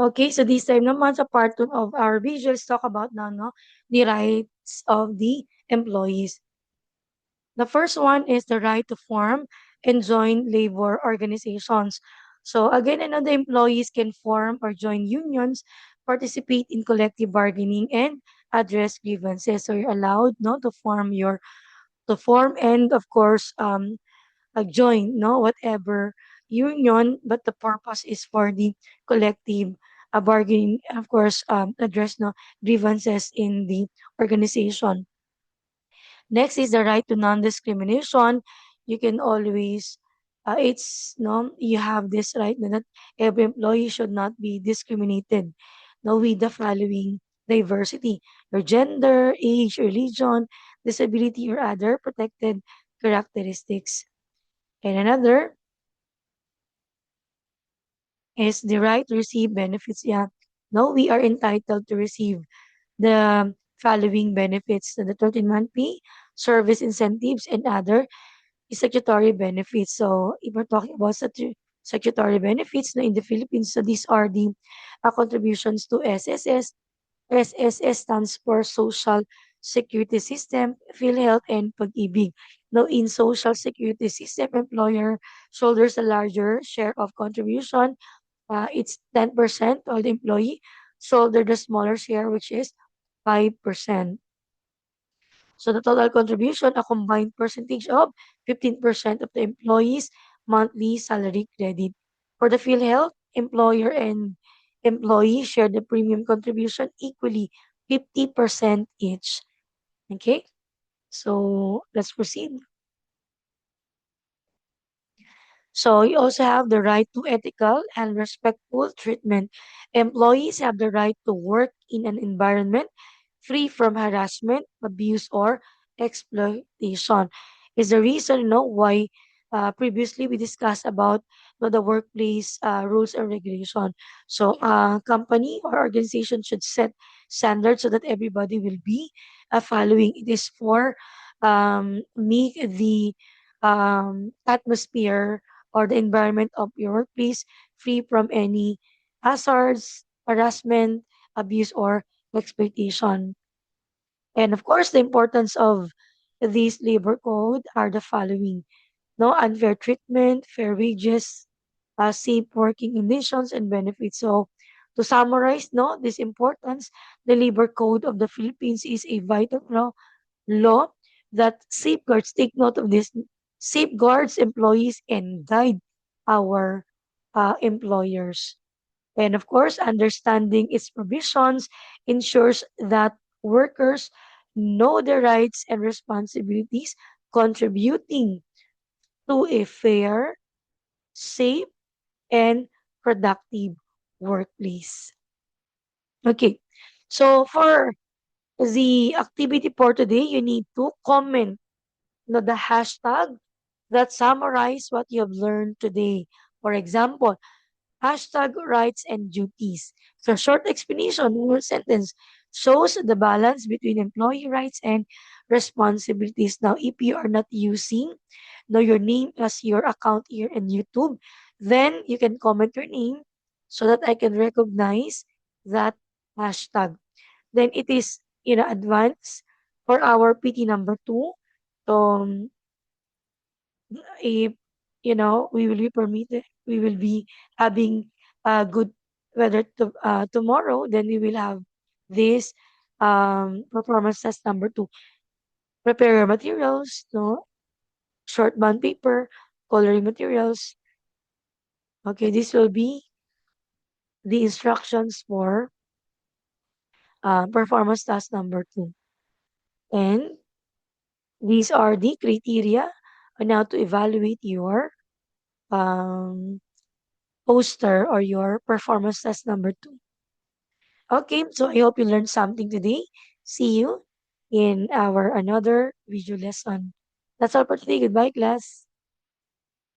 Okay, so this time naman sa part 2 of our visuals, talk about now, no, the rights of the employees. The first one is the right to form and join labor organizations. So again, the employees can form or join unions, participate in collective bargaining, and address grievances. So you're allowed, no, to form and of course join, no, whatever union, but the purpose is for the collective bargaining, of course, address, no, grievances in the organization. Next is the right to non-discrimination. You can always, it's, no, you have this right that every employee should not be discriminated, no, with the following diversity: your gender, age, religion, disability, or other protected characteristics. And another is the right to receive benefits. Yeah, no, we are entitled to receive the following benefits: the 13-month pay, service incentives, and other statutory benefits. So if we're talking about statutory benefits, no, in the Philippines, so these are the contributions to SSS. SSS stands for Social Security System, PhilHealth, and Pag-ibig. Now, in Social Security System, employer shoulders a larger share of contribution. It's 10%, while the employee shoulder the smaller share, which is 5%. So the total contribution, a combined percentage of 15% of the employee's monthly salary credit. For the PhilHealth, employer and employee share the premium contribution equally, 50% each. Okay, so let's proceed. So you also have the right to ethical and respectful treatment. Employees have the right to work in an environment free from harassment, abuse, or exploitation. Is the reason, why previously we discussed about, the workplace rules and regulation. So company or organization should set standards so that everybody will be following. It is for make the atmosphere or the environment of your workplace free from any hazards, harassment, abuse, or exploitation. And of course, the importance of these labor code are the following: no unfair treatment, fair wages, safe working conditions, and benefits. So, to summarize, no, this importance, the labor code of the Philippines is a vital law that safeguards, take note of this, safeguards employees and guide our employers. And of course, understanding its provisions ensures that workers know their rights and responsibilities, contributing to a fair, safe, and productive workplace. Okay, so for the activity for today, you need to comment, the hashtag that summarize what you have learned today. For example, hashtag rights and duties. So short explanation or sentence shows the balance between employee rights and responsibilities. Now, if you are not using, your name as your account here in YouTube, then you can comment your name so that I can recognize that hashtag. Then it is, advance for our PT number 2. Um, if we will be permitted, we will be having good weather tomorrow, then we will have this performance test number 2. Prepare your materials, no, short bond paper, coloring materials. Okay, this will be the instructions for performance task number 2. And these are the criteria on how to evaluate your um, poster or your performance test number 2. Okay, so I hope you learned something today. See you in our another video lesson. That's all for today. Goodbye, class.